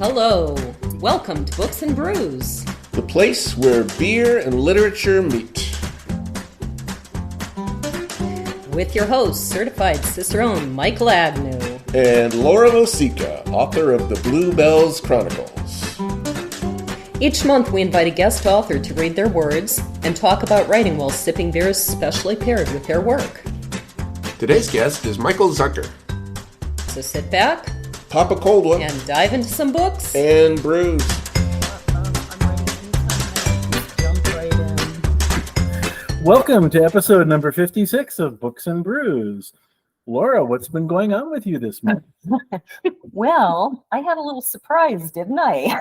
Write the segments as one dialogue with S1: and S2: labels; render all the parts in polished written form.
S1: Hello, welcome to Books and Brews,
S2: the place where beer and literature meet.
S1: With your host, certified cicerone Michael Agnew.
S2: And Laura Mosica, author of the Bluebells Chronicles.
S1: Each month we invite a guest author to read their words and talk about writing while sipping beers specially paired with their work.
S2: Today's guest is Michael Zucker.
S1: So sit back,
S2: pop a cold one,
S1: and dive into some books
S2: and brews.
S3: Welcome to episode number 56 of Books and Brews. Laura, what's been going on with you this month?
S4: Well, I had a little surprise, didn't I?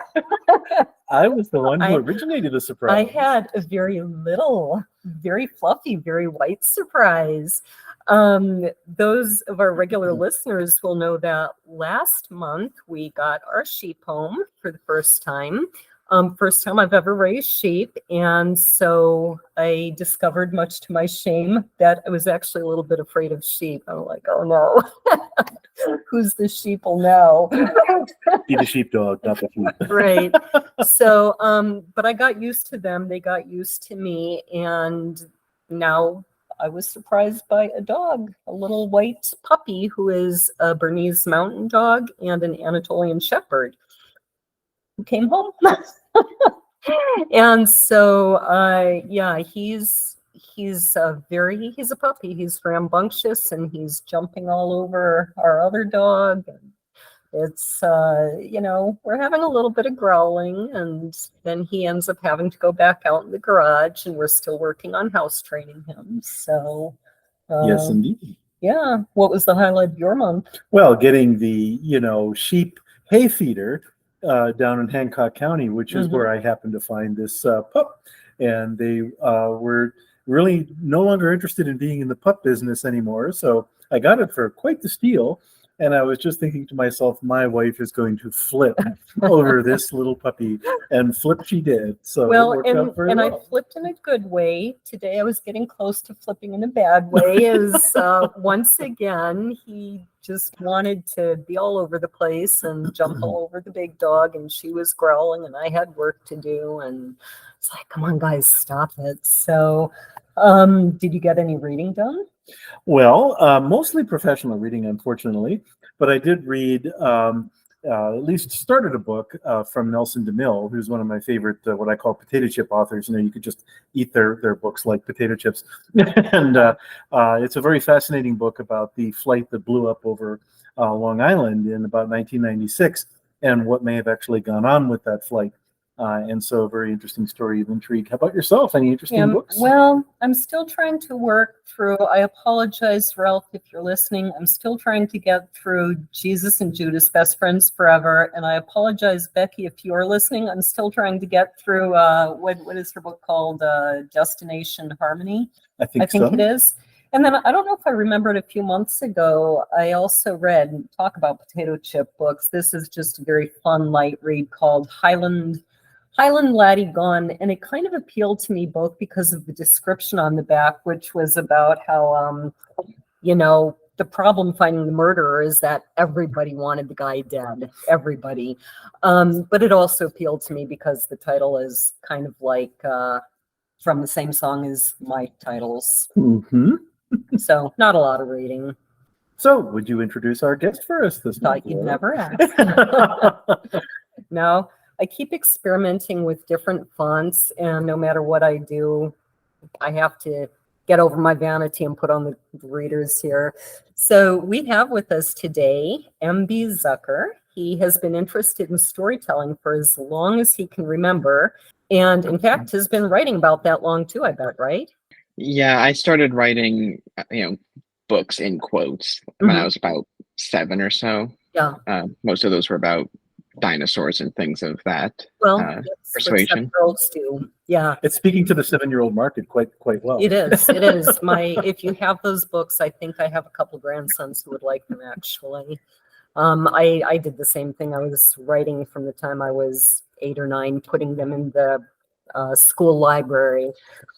S3: I was the one who originated the surprise.
S4: I had a very little, very fluffy, very white surprise. Those of our regular listeners will know that last month we got our sheep home for the first time. First time I've ever raised sheep. And so I discovered, much to my shame, that I was actually a little bit afraid of sheep. I'm like, oh no, who's the sheeple now?
S3: Be the sheepdog, not the sheep.
S4: Right. So, but I got used to them. They got used to me. And now I was surprised by a dog, a little white puppy who is a Bernese Mountain Dog and an Anatolian Shepherd who came home. And so, yeah, he's a puppy. He's rambunctious and he's jumping all over our other dog. And it's, we're having a little bit of growling, and then he ends up having to go back out in the garage, and we're still working on house training him. So,
S3: yes, indeed.
S4: Yeah. What was the highlight of your month?
S3: Well, getting the, sheep hay feeder down in Hancock County, which is where I happened to find this pup. And they were really no longer interested in being in the pup business anymore. So I got it for quite the steal. And I was just thinking to myself, my wife is going to flip over this little puppy, and flip she did. So
S4: well,
S3: it worked out very well.
S4: I flipped in a good way. Today I was getting close to flipping in a bad way. As once again, he just wanted to be all over the place and jump all over the big dog, and she was growling, and I had work to do, and it's like, come on, guys, stop it. So, did you get any reading done?
S3: Well, mostly professional reading, unfortunately, but I did read, at least started a book from Nelson DeMille, who's one of my favorite, what I call potato chip authors. You could just eat their books like potato chips. And it's a very fascinating book about the flight that blew up over Long Island in about 1996 and what may have actually gone on with that flight. And so a very interesting story of intrigue. How about yourself? Any interesting books?
S4: Well, I'm still trying to work through, I apologize, Ralph, if you're listening. I'm still trying to get through Jesus and Judas, Best Friends Forever. And I apologize, Becky, if you're listening. I'm still trying to get through, what is her book called? Destination Harmony. I think so. It is. And then I don't know if I remembered a few months ago, I also read, talk about potato chip books. This is just a very fun, light read called Highland Laddie Gone, and it kind of appealed to me both because of the description on the back, which was about how, the problem finding the murderer is that everybody wanted the guy dead, everybody. But it also appealed to me because the title is kind of like from the same song as my titles.
S3: Mm-hmm.
S4: So not a lot of reading.
S3: So would you introduce our guest for us this month?
S4: Thought you'd never ask. No. I keep experimenting with different fonts, and no matter what I do, I have to get over my vanity and put on the readers here. So we have with us today M.B. Zucker. He has been interested in storytelling for as long as he can remember, and in fact has been writing about that long too, I bet, right?
S5: Yeah, I started writing, books in quotes when I was about 7 or so.
S4: Yeah.
S5: Most of those were about dinosaurs and things of that persuasion.
S4: Girls do. Yeah,
S3: it's speaking to the 7-year-old market quite well.
S4: It is. If you have those books, I think I have a couple grandsons who would like them. Actually, I did the same thing. I was writing from the time I was 8 or 9, putting them in the school library.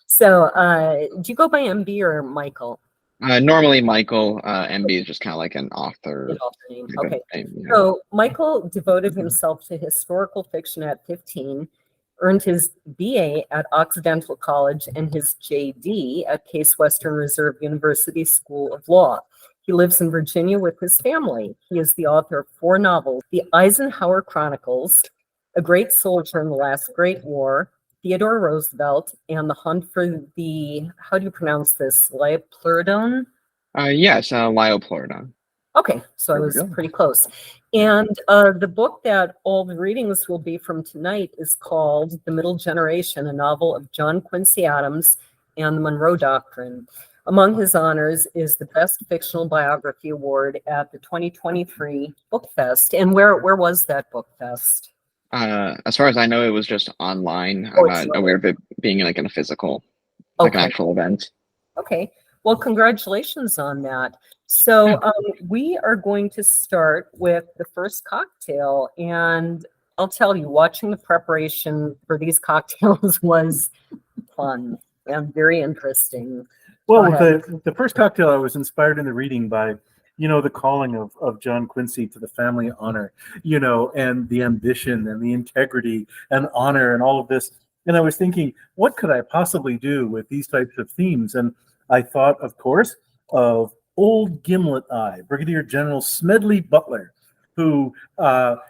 S4: So, do you go by MB or Michael?
S5: Normally, Michael MB is just kind of like an author.
S4: An author name.
S5: like a
S4: Okay.
S5: name, you know.
S4: So Michael devoted himself to historical fiction at 15, earned his BA at Occidental College and his JD at Case Western Reserve University School of Law. He lives in Virginia with his family. He is the author of 4 novels: The Eisenhower Chronicles, A Great Soldier in the Last Great War, Theodore Roosevelt, and The Hunt for the, how do you pronounce this, Liopleurodon?
S5: Yes, Liopleurodon.
S4: Okay, so I
S3: There we
S4: was
S3: go.
S4: pretty close. And the book that all the readings will be from tonight is called The Middle Generation, a novel of John Quincy Adams and the Monroe Doctrine. Among his honors is the Best Fictional Biography Award at the 2023 BookFest. And where was that BookFest?
S5: As far as I know, it was just online.
S4: Oh,
S5: I'm
S4: it's
S5: not aware of it being like in a physical, like an
S4: Okay.
S5: actual event.
S4: Okay, well, congratulations on that. So we are going to start with the first cocktail, and I'll tell you, watching the preparation for these cocktails was fun and very interesting.
S3: Well,
S4: Go ahead.
S3: the first cocktail, I was inspired in the reading by, the calling of John Quincy to the family honor, and the ambition and the integrity and honor and all of this. And I was thinking, what could I possibly do with these types of themes? And I thought, of course, of old Gimlet Eye, Brigadier General Smedley Butler, who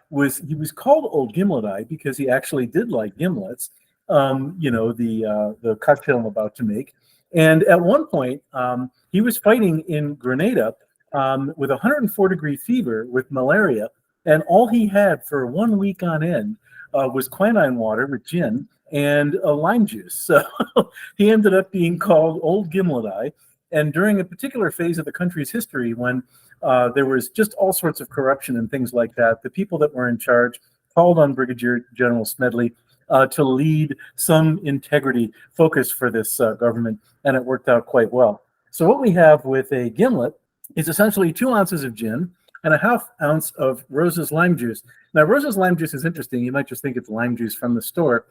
S3: was called Old Gimlet Eye because he actually did like gimlets, the cocktail I'm about to make. And at one point, he was fighting in Grenada with 104-degree fever with malaria, and all he had for 1 week on end was quinine water with gin and lime juice. So he ended up being called Old Gimlet Eye. And during a particular phase of the country's history, when there was just all sorts of corruption and things like that, the people that were in charge called on Brigadier General Smedley to lead some integrity focus for this government, and it worked out quite well. So what we have with a gimlet is essentially 2 ounces of gin and a ½ ounce of Rose's lime juice. Now, Rose's lime juice is interesting. You might just think it's lime juice from the store.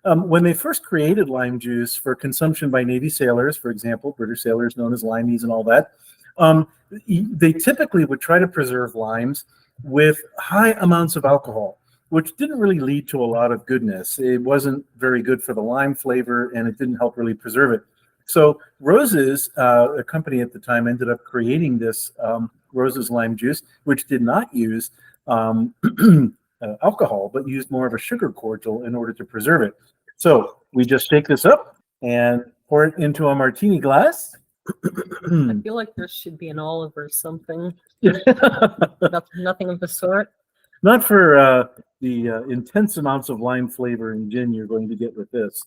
S3: When they first created lime juice for consumption by Navy sailors, for example, British sailors known as limeys and all that, they typically would try to preserve limes with high amounts of alcohol, which didn't really lead to a lot of goodness. It wasn't very good for the lime flavor, and it didn't help really preserve it. So Rose's, a company at the time, ended up creating this Rose's lime juice, which did not use alcohol, but used more of a sugar cordial in order to preserve it. So we just shake this up and pour it into a martini glass.
S4: I feel like there should be an olive or something. Nothing of the sort.
S3: Not for the intense amounts of lime flavor and gin you're going to get with this.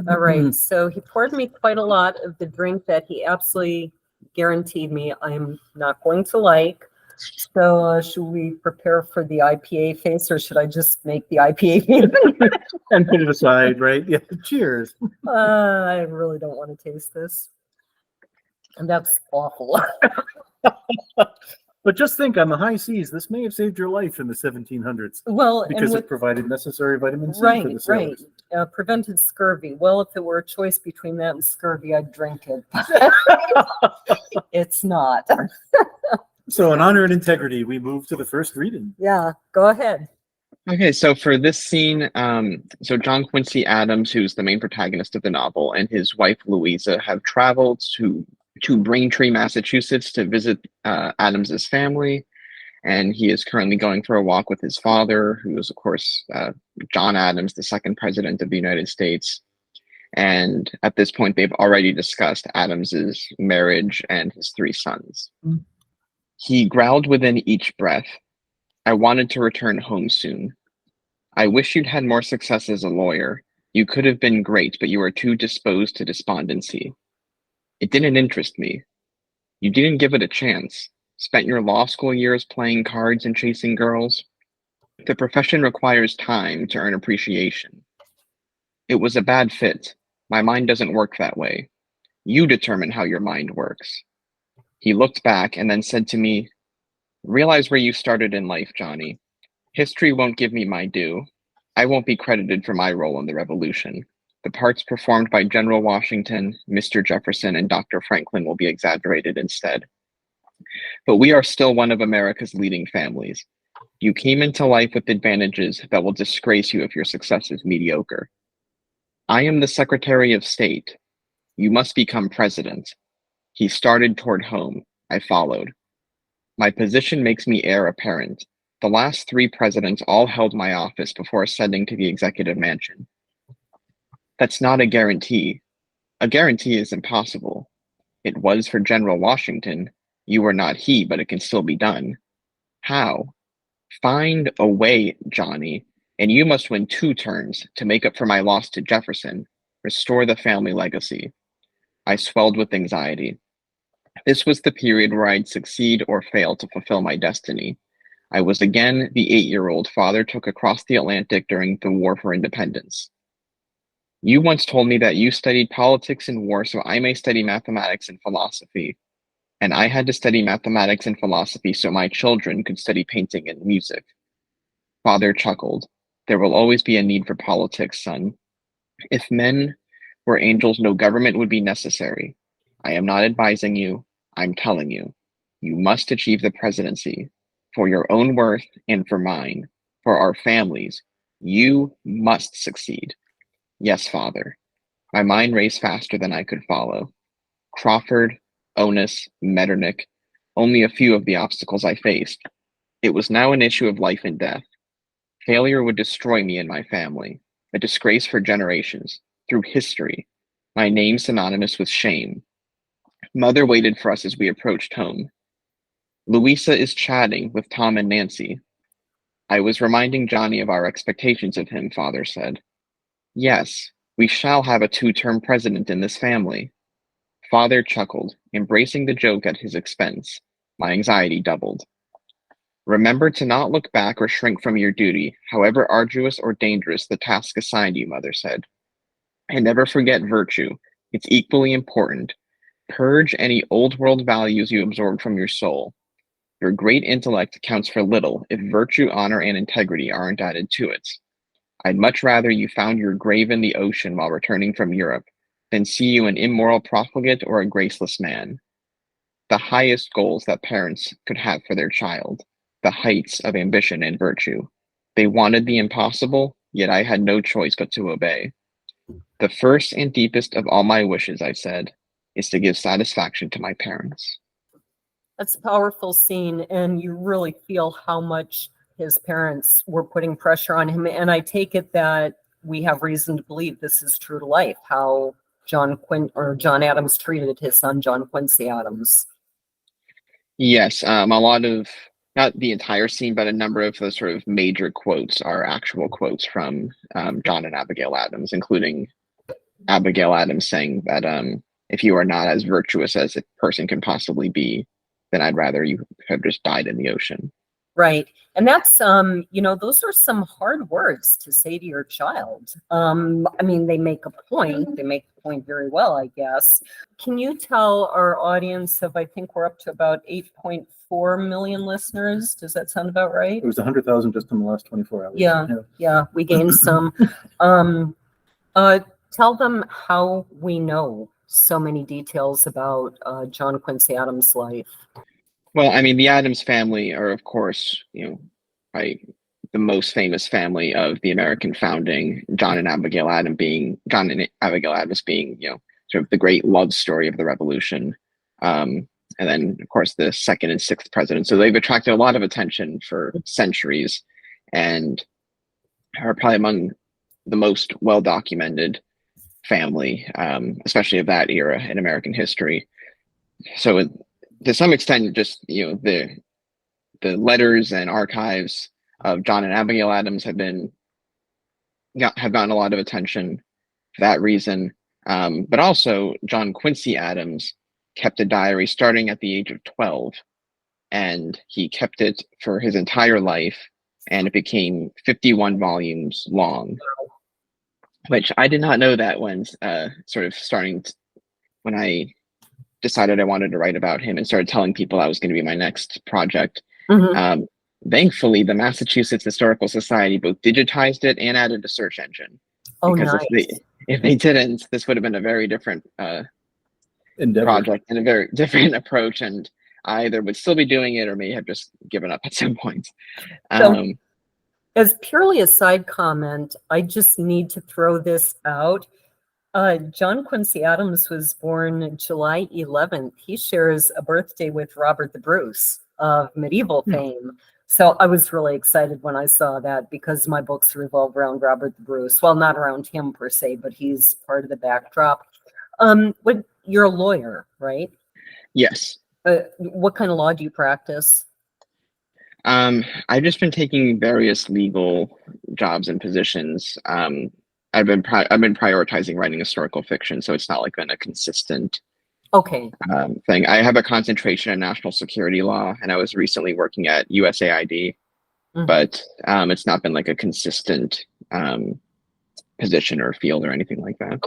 S4: All right, so he poured me quite a lot of the drink that he absolutely guaranteed me I'm not going to like. So should we prepare for the IPA face, or should I just make the IPA face?
S3: And put it aside, right? Yeah. Cheers.
S4: I really don't want to taste this. And that's awful.
S3: But just think, on the high seas, this may have saved your life in the 1700s
S4: Well,
S3: because
S4: and
S3: it provided necessary vitamin C for
S4: right,
S3: the sailors.
S4: prevented scurvy. Well, if it were a choice between that and scurvy, I'd drink it. It's not.
S3: So in honor and integrity, we move to the first reading.
S4: Yeah, go ahead.
S5: Okay, so for this scene, so John Quincy Adams, who's the main protagonist of the novel, and his wife Louisa have traveled to Braintree, Massachusetts to visit Adams's family, and he is currently going for a walk with his father, who is, of course, John Adams, the second president of the United States. And at this point, they've already discussed Adams's marriage and his 3 sons. He growled within each breath, "I wanted to return home soon. I wish you'd had more success as a lawyer. You could have been great, but you were too disposed to despondency. It didn't interest me. You didn't give it a chance. Spent your law school years playing cards and chasing girls. The profession requires time to earn appreciation. It was a bad fit. My mind doesn't work that way. You determine how your mind works." He looked back and then said to me, "Realize where you started in life, Johnny. History won't give me my due. I won't be credited for my role in the revolution. The parts performed by General Washington, Mr. Jefferson, and Dr. Franklin will be exaggerated instead. But we are still one of America's leading families. You came into life with advantages that will disgrace you if your success is mediocre. I am the Secretary of State. You must become president. He started toward home. I followed. My position makes me heir apparent. The last 3 presidents all held my office before ascending to the executive mansion. That's not a guarantee. A guarantee is impossible. It was for General Washington. You were not he, but it can still be done. How? Find a way, Johnny, and you must win 2 terms to make up for my loss to Jefferson. Restore the family legacy. I swelled with anxiety. This was the period where I'd succeed or fail to fulfill my destiny. I was again the 8-year-old father took across the Atlantic during the War for Independence. You once told me that you studied politics and war so I may study mathematics and philosophy. And I had to study mathematics and philosophy so my children could study painting and music. Father chuckled. There will always be a need for politics, son. If men were angels, no government would be necessary. I am not advising you. I'm telling you. You must achieve the presidency. For your own worth and for mine. For our families. You must succeed. Yes, Father. My mind raced faster than I could follow. Crawford, Onus, Metternich, only a few of the obstacles I faced. It was now an issue of life and death. Failure would destroy me and my family, a disgrace for generations, through history, my name synonymous with shame. Mother waited for us as we approached home. Louisa is chatting with Tom and Nancy. I was reminding Johnny of our expectations of him, Father said. Yes, we shall have a 2-term president in this family. Father chuckled, embracing the joke at his expense. My anxiety doubled. Remember to not look back or shrink from your duty, however arduous or dangerous the task assigned you, Mother said. And never forget virtue. It's equally important. Purge any old world values you absorbed from your soul. Your great intellect counts for little if virtue, honor, and integrity aren't added to it. I'd much rather you found your grave in the ocean while returning from Europe than see you an immoral profligate or a graceless man. The highest goals that parents could have for their child, the heights of ambition and virtue. They wanted the impossible, yet I had no choice but to obey. The first and deepest of all my wishes, I said, is to give satisfaction to my parents.
S4: That's a powerful scene, and you really feel how much his parents were putting pressure on him. And I take it that we have reason to believe this is true to life, how John Adams treated his son, John Quincy Adams.
S5: Yes, a lot of, not the entire scene, but a number of the sort of major quotes are actual quotes from John and Abigail Adams, including Abigail Adams saying that if you are not as virtuous as a person can possibly be, then I'd rather you have just died in the ocean.
S4: Right. And that's, those are some hard words to say to your child. They make a point. They make the point very well, I guess. Can you tell our audience of, I think we're up to about 8.4 million listeners. Does that sound about right?
S3: It was 100,000 just in the last 24 hours.
S4: Yeah, we gained some. Tell them how we know so many details about John Quincy Adams' life.
S5: Well, the Adams family are, of course, the most famous family of the American founding. John and Abigail Adams being, sort of the great love story of the Revolution. And then, of course, the 2nd and 6th president. So they've attracted a lot of attention for centuries and are probably among the most well-documented family, especially of that era in American history. So to some extent, just the letters and archives of John and Abigail Adams have gotten a lot of attention for that reason. But also, John Quincy Adams kept a diary starting at the age of 12, and he kept it for his entire life, and it became 51 volumes long. Which I did not know that when when I decided I wanted to write about him and started telling people that was going to be my next project. Mm-hmm. Thankfully, the Massachusetts Historical Society both digitized it and added a search engine.
S4: Oh, nice.
S5: if they didn't, this would have been a very different
S3: Endeavor.
S5: project and a very different approach, and I either would still be doing it or may have just given up at some point.
S4: So, as purely a side comment, I just need to throw this out. John Quincy Adams was born July 11th. He shares a birthday with Robert the Bruce of medieval fame. So I was really excited when I saw that, because my books revolve around Robert the Bruce. Well, not around him per se, but he's part of the backdrop. You're a lawyer, right?
S5: Yes.
S4: What kind of law do you practice?
S5: I've just been taking various legal jobs and positions. I've been prioritizing writing historical fiction, so it's not like been a consistent thing. I have a concentration in national security law, and I was recently working at USAID, but it's not been like a consistent position or field or anything like that.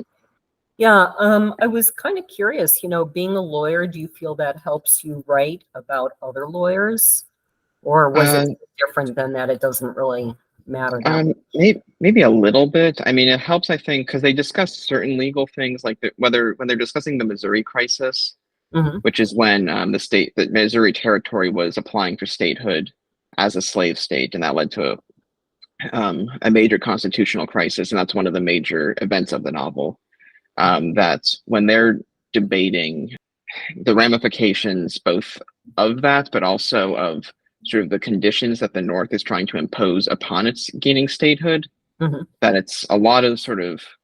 S4: Yeah, I was kind of curious, being a lawyer, do you feel that helps you write about other lawyers? Or was it different than that? It doesn't really matter.
S5: Maybe a little bit. I mean, it helps, I think, because they discuss certain legal things, like when they're discussing the Missouri crisis, which is when the Missouri Territory was applying for statehood as a slave state, and that led to a major constitutional crisis, and that's one of the major events of the novel. That's when they're debating the ramifications both of that, but also of sort of the conditions that the North is trying to impose upon its gaining statehood, that it's a lot of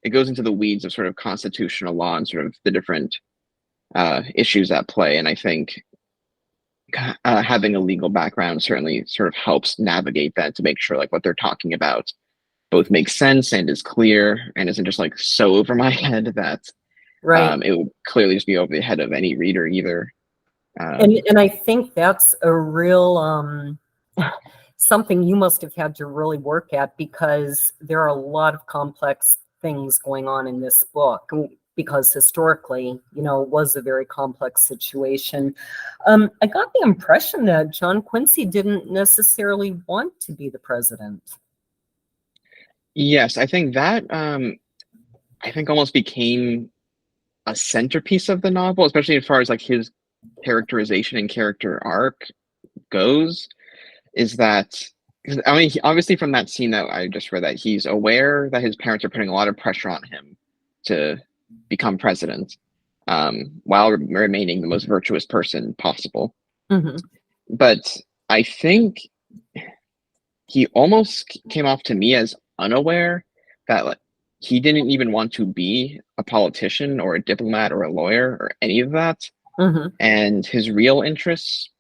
S5: it goes into the weeds of sort of constitutional law and sort of the different issues at play. And I think having a legal background certainly sort of helps navigate that, to make sure like what they're talking about both makes sense and is clear and isn't just like so over my head that it will clearly just be over the head of any reader either.
S4: And I think that's a real something you must have had to really work at, because there are a lot of complex things going on in this book, because historically, it was a very complex situation. I got the impression that John Quincy didn't necessarily want to be the president.
S5: Yes, I think that almost became a centerpiece of the novel, especially as far as like his characterization and character arc goes, is that, I mean, obviously from that scene that I just read, that he's aware that his parents are putting a lot of pressure on him to become president, while remaining the most virtuous person possible. But I think he almost came off to me as unaware that like he didn't even want to be a politician or a diplomat or a lawyer or any of that. And his real interests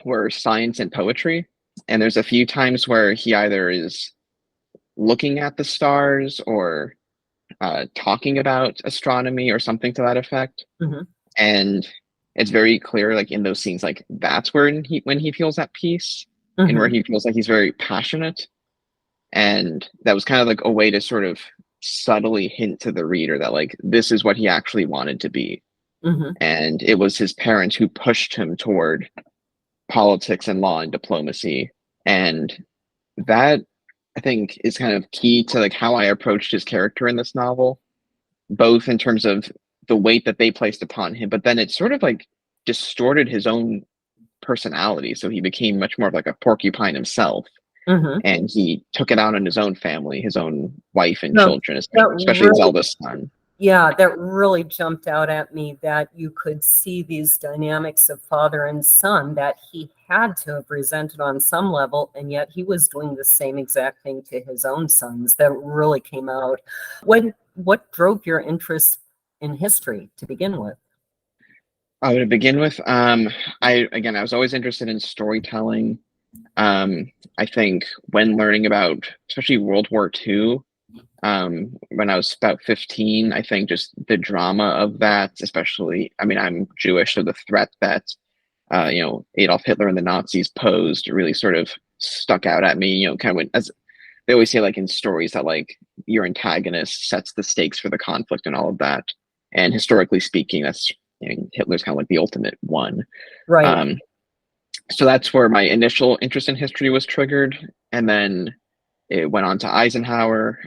S5: were science and poetry. And there's a few times where he either is looking at the stars or talking about astronomy or something to that effect. And it's very clear, like in those scenes, like that's where when he feels at peace and where he feels like he's very passionate. And that was kind of like a way to sort of subtly hint to the reader that like this is what he actually wanted to be. And it was his parents who pushed him toward politics and law and diplomacy. And that, I think, is kind of key to like how I approached his character in this novel, both in terms of the weight that they placed upon him, but then it sort of like distorted his own personality. So he became much more of like a porcupine himself. And he took it out on his own family, his own wife and children, especially his eldest son.
S4: Yeah, that really jumped out at me, that you could see these dynamics of father and son that he had to have resented on some level, and yet he was doing the same exact thing to his own sons. That really came out. What drove your interest in history to begin with?
S5: To begin with, I was always interested in storytelling. I think when learning about, especially World War II, when I was about 15, I think just the drama of that, especially, I mean, I'm Jewish, so the threat that, Adolf Hitler and the Nazis posed really sort of stuck out at me, kind of as they always say, like in stories, that like your antagonist sets the stakes for the conflict and all of that. And historically speaking, that's, Hitler's kind of like the ultimate one. So that's where my initial interest in history was triggered. And then it went on to Eisenhower,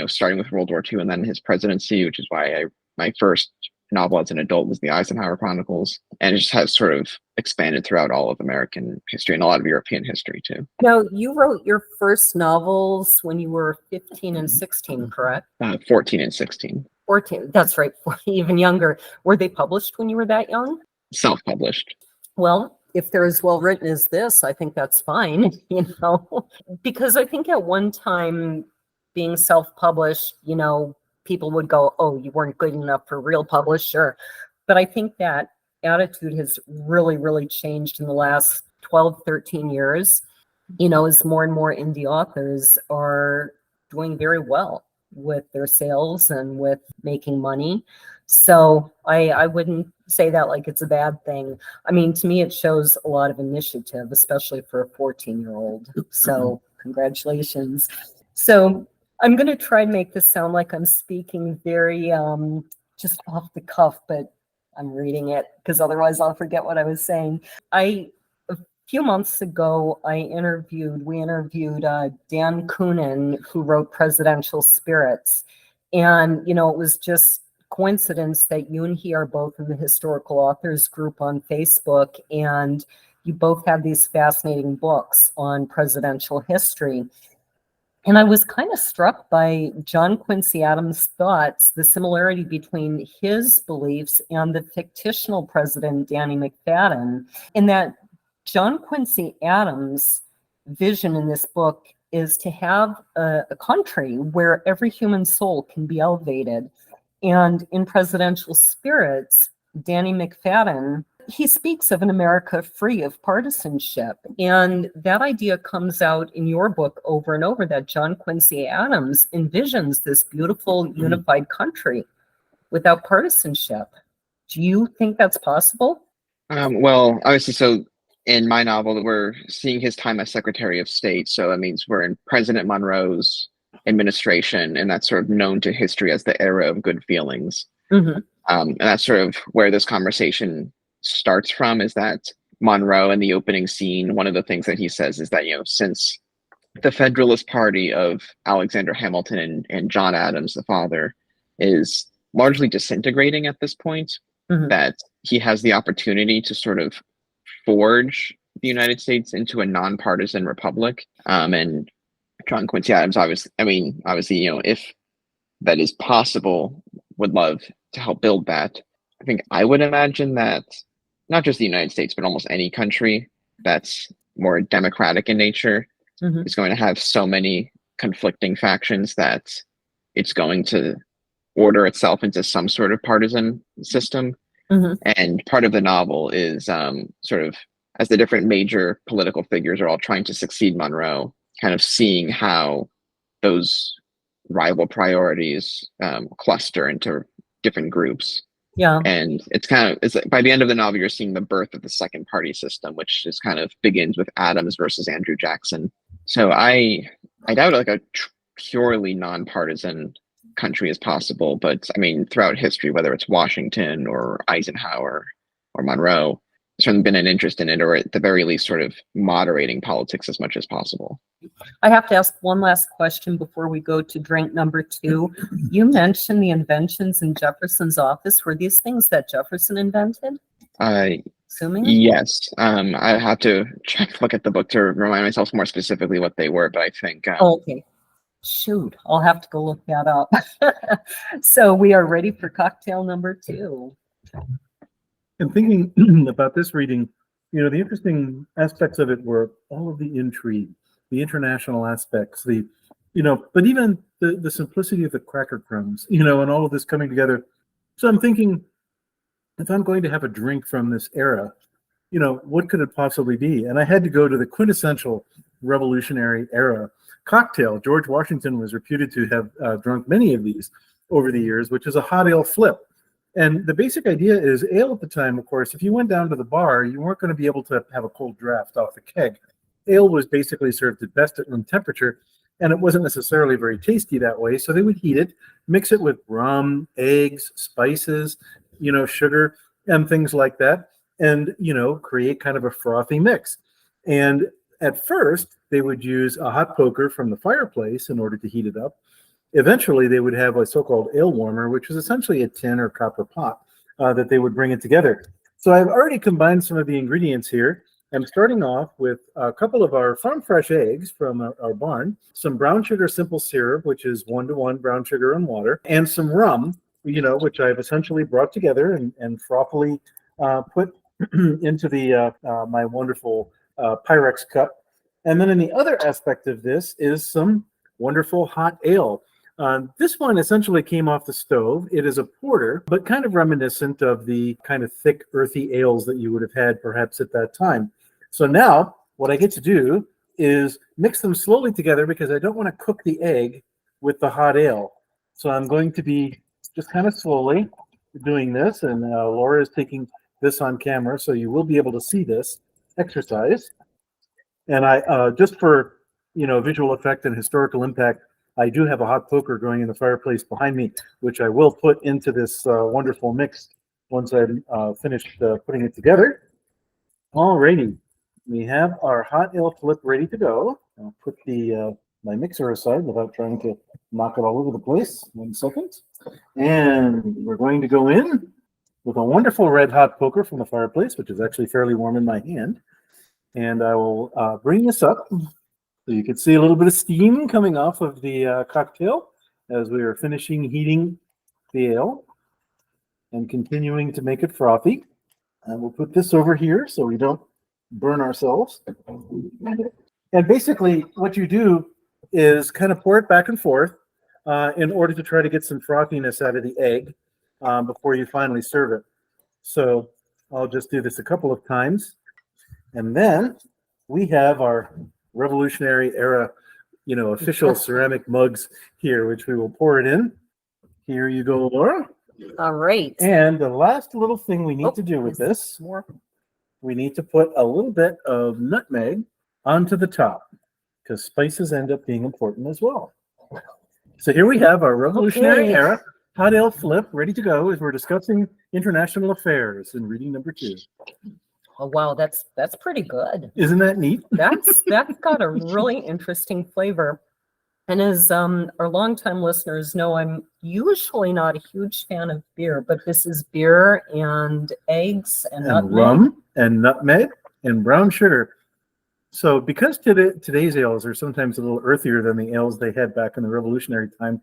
S5: starting with World War II and then his presidency, which is why my first novel as an adult was the Eisenhower Chronicles, and it just has sort of expanded throughout all of American history and a lot of European history too.
S4: Now, you wrote your first novels when you were 15 and 16, correct?
S5: 14 and 16.
S4: 14, that's right, even younger. Were they published when you were that young?
S5: Self-published.
S4: Well, if they're as well written as this, I think that's fine, because I think at one time being self-published, people would go, oh, you weren't good enough for real publisher. But I think that attitude has really, really changed in the last 12, 13 years, as more and more indie authors are doing very well with their sales and with making money. So I wouldn't say that like it's a bad thing. I mean, to me, it shows a lot of initiative, especially for a 14-year-old. So congratulations. So I'm going to try and make this sound like I'm speaking very just off the cuff, but I'm reading it because otherwise I'll forget what I was saying. A few months ago, we interviewed Dan Kunin, who wrote Presidential Spirits. And, it was just coincidence that you and he are both in the historical authors group on Facebook, and you both have these fascinating books on presidential history. And I was kind of struck by John Quincy Adams' thoughts, the similarity between his beliefs and the fictional president, Danny McFadden, in that John Quincy Adams' vision in this book is to have a country where every human soul can be elevated. And in Presidential Spirits, Danny McFadden, he speaks of an America free of partisanship. And that idea comes out in your book over and over, that John Quincy Adams envisions this beautiful, unified country without partisanship. Do you think that's possible?
S5: Well, obviously, so in my novel, we're seeing his time as Secretary of State. So that means we're in President Monroe's administration, and that's sort of known to history as the era of good feelings.
S4: Mm-hmm.
S5: And that's sort of where this conversation starts from, is that Monroe in the opening scene, one of the things that he says is that, since the Federalist Party of Alexander Hamilton and John Adams, the father, is largely disintegrating at this point,
S4: mm-hmm.
S5: that he has the opportunity to sort of forge the United States into a nonpartisan republic. And John Quincy Adams, obviously, if that is possible, would love to help build that. I think I would imagine that not just the United States, but almost any country that's more democratic in nature
S4: mm-hmm.
S5: is going to have so many conflicting factions that it's going to order itself into some sort of partisan system.
S4: Mm-hmm.
S5: And part of the novel is sort of, as the different major political figures are all trying to succeed Monroe, kind of seeing how those rival priorities cluster into different groups.
S4: Yeah.
S5: And it's by the end of the novel, you're seeing the birth of the second party system, which just kind of begins with Adams versus Andrew Jackson. So I doubt like a purely nonpartisan country is possible, but I mean, throughout history, whether it's Washington or Eisenhower or Monroe, there's certainly been an interest in it, or at the very least sort of moderating politics as much as possible.
S4: I have to ask one last question before we go to drink number 2. You mentioned the inventions in Jefferson's office. Were these things that Jefferson invented?
S5: Assuming? Yes. I have to look at the book to remind myself more specifically what they were, but I think...
S4: Okay. Shoot, I'll have to go look that up. So we are ready for cocktail number 2.
S3: And thinking about this reading, the interesting aspects of it were all of the intrigue, the international aspects, but even the simplicity of the cracker crumbs, and all of this coming together. So I'm thinking, if I'm going to have a drink from this era, what could it possibly be? And I had to go to the quintessential revolutionary era cocktail. George Washington was reputed to have drunk many of these over the years, which is a hot ale flip. And the basic idea is ale at the time, of course, if you went down to the bar, you weren't going to be able to have a cold draft off the keg. Ale was basically served at best at room temperature, and it wasn't necessarily very tasty that way. So they would heat it, mix it with rum, eggs, spices, sugar, and things like that, and, create kind of a frothy mix. And at first, they would use a hot poker from the fireplace in order to heat it up. Eventually, they would have a so-called ale warmer, which was essentially a tin or copper pot that they would bring it together. So I've already combined some of the ingredients here. I'm starting off with a couple of our farm fresh eggs from our barn, some brown sugar simple syrup, which is 1-to-1 brown sugar and water, and some rum, which I've essentially brought together and frothily put into the my wonderful Pyrex cup. And then in the other aspect of this is some wonderful hot ale. This one essentially came off the stove. It is a porter, but kind of reminiscent of the kind of thick, earthy ales that you would have had perhaps at that time. So now what I get to do is mix them slowly together because I don't want to cook the egg with the hot ale. So I'm going to be just kind of slowly doing this, and Laura is taking this on camera, so you will be able to see this exercise. And I just for visual effect and historical impact, I do have a hot poker going in the fireplace behind me, which I will put into this wonderful mix once I'm finished putting it together. Alrighty, we have our hot ale flip ready to go. I'll put the my mixer aside without trying to knock it all over the place. 1 second. And we're going to go in with a wonderful red hot poker from the fireplace, which is actually fairly warm in my hand. And I will bring this up so you can see a little bit of steam coming off of the cocktail as we are finishing heating the ale and continuing to make it frothy. And we'll put this over here so we don't burn ourselves. And basically what you do is kind of pour it back and forth in order to try to get some frothiness out of the egg before you finally serve it. So I'll just do this a couple of times. And then we have our Revolutionary era, official ceramic mugs here, which we will pour it in. Here you go, Laura.
S4: All right.
S3: And the last little thing we need to do with this, we need to put a little bit of nutmeg onto the top because spices end up being important as well. So here we have our Revolutionary era hot ale flip ready to go as we're discussing international affairs in reading number 2.
S4: Oh wow, that's pretty good.
S3: Isn't that neat?
S4: That's got a really interesting flavor. And as our longtime listeners know, I'm usually not a huge fan of beer, but this is beer and eggs and nutmeg.
S3: Rum and nutmeg and brown sugar. So because today's ales are sometimes a little earthier than the ales they had back in the Revolutionary time,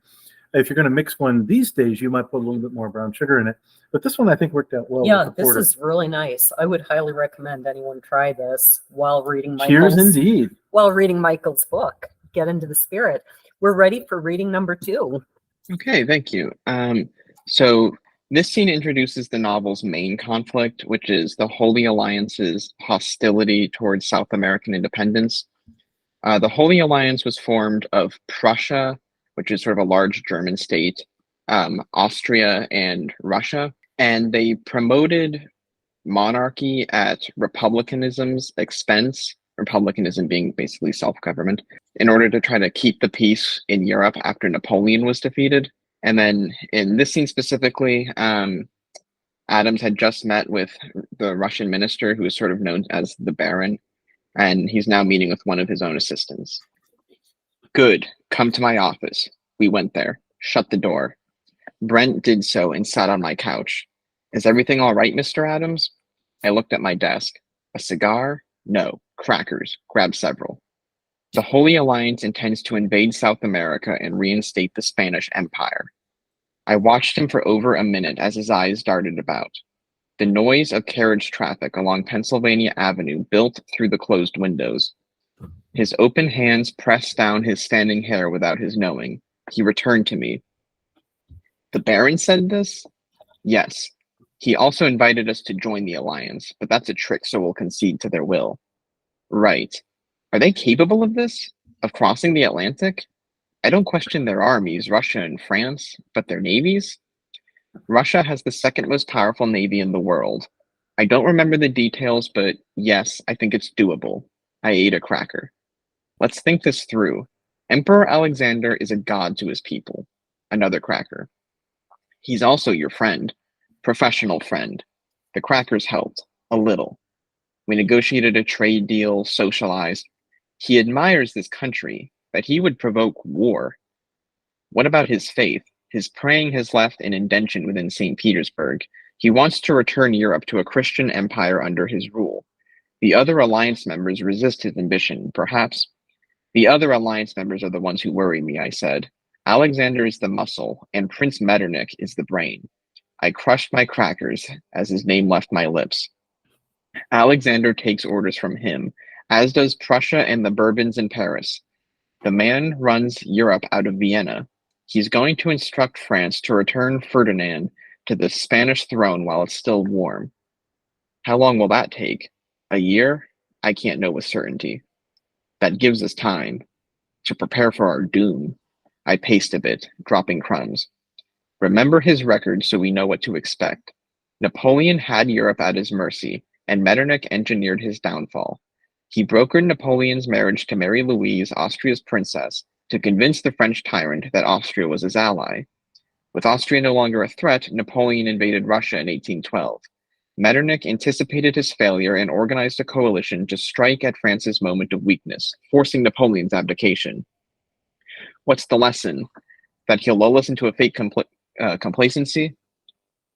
S3: if you're going to mix one these days, you might put a little bit more brown sugar in it. But this one I think worked out well.
S4: Yeah, this is really nice. I would highly recommend anyone try this while reading
S3: Cheers indeed.
S4: While reading Michael's book. Get into the spirit. We're ready for reading number 2.
S5: Okay, thank you. So this scene introduces the novel's main conflict, which is the Holy Alliance's hostility towards South American independence. The Holy Alliance was formed of Prussia, which is sort of a large German state, Austria, and Russia. And they promoted monarchy at republicanism's expense, republicanism being basically self-government, in order to try to keep the peace in Europe after Napoleon was defeated. And then in this scene specifically, Adams had just met with the Russian minister, who is sort of known as the Baron, and he's now meeting with one of his own assistants. Good, come to my office. We went there, shut the door. Brent did so and sat on my couch. Is everything all right, Mr. Adams? I looked at my desk. A cigar? No. Crackers. Grabbed several. The Holy Alliance intends to invade South America and reinstate the Spanish Empire. I watched him for over a minute as his eyes darted about. The noise of carriage traffic along Pennsylvania Avenue built through the closed windows. His open hands pressed down his standing hair without his knowing. He returned to me. The Baron said this? Yes. He also invited us to join the alliance, but that's a trick, so we'll concede to their will. Right. Are they capable of this? Of crossing the Atlantic? I don't question their armies, Russia and France, but their navies? Russia has the second most powerful navy in the world. I don't remember the details, but yes, I think it's doable. I ate a cracker. Let's think this through. Emperor Alexander is a god to his people. Another cracker. He's also your friend. Professional friend. The crackers helped. A little. We negotiated a trade deal, socialized. He admires this country, but he would provoke war. What about his faith? His praying has left an indention within St. Petersburg. He wants to return Europe to a Christian empire under his rule. The other alliance members resist his ambition, perhaps. The other alliance members are the ones who worry me, I said. Alexander is the muscle, and Prince Metternich is the brain. I crushed my crackers as his name left my lips. Alexander takes orders from him, as does Prussia and the Bourbons in Paris. The man runs Europe out of Vienna. He's going to instruct France to return Ferdinand to the Spanish throne while it's still warm. How long will that take? A year? I can't know with certainty. That gives us time to prepare for our doom. I paced a bit, dropping crumbs. Remember his record so we know what to expect. Napoleon had Europe at his mercy, and Metternich engineered his downfall. He brokered Napoleon's marriage to Mary Louise, Austria's princess, to convince the French tyrant that Austria was his ally. With Austria no longer a threat, Napoleon invaded Russia in 1812. Metternich anticipated his failure and organized a coalition to strike at France's moment of weakness, forcing Napoleon's abdication. What's the lesson? That he'll lull us into a fake complacency?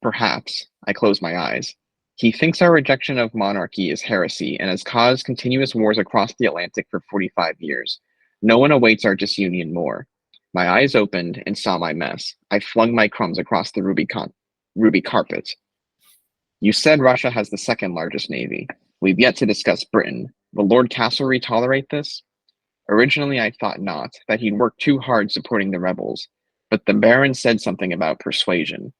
S5: Perhaps. I closed my eyes. He thinks our rejection of monarchy is heresy and has caused continuous wars across the Atlantic for 45 years. No one awaits our disunion more. My eyes opened and saw my mess. I flung my crumbs across the ruby carpet. You said Russia has the second largest navy. We've yet to discuss Britain. Will Lord Castlereagh tolerate this? Originally, I thought not, that he'd worked too hard supporting the rebels. But the Baron said something about persuasion.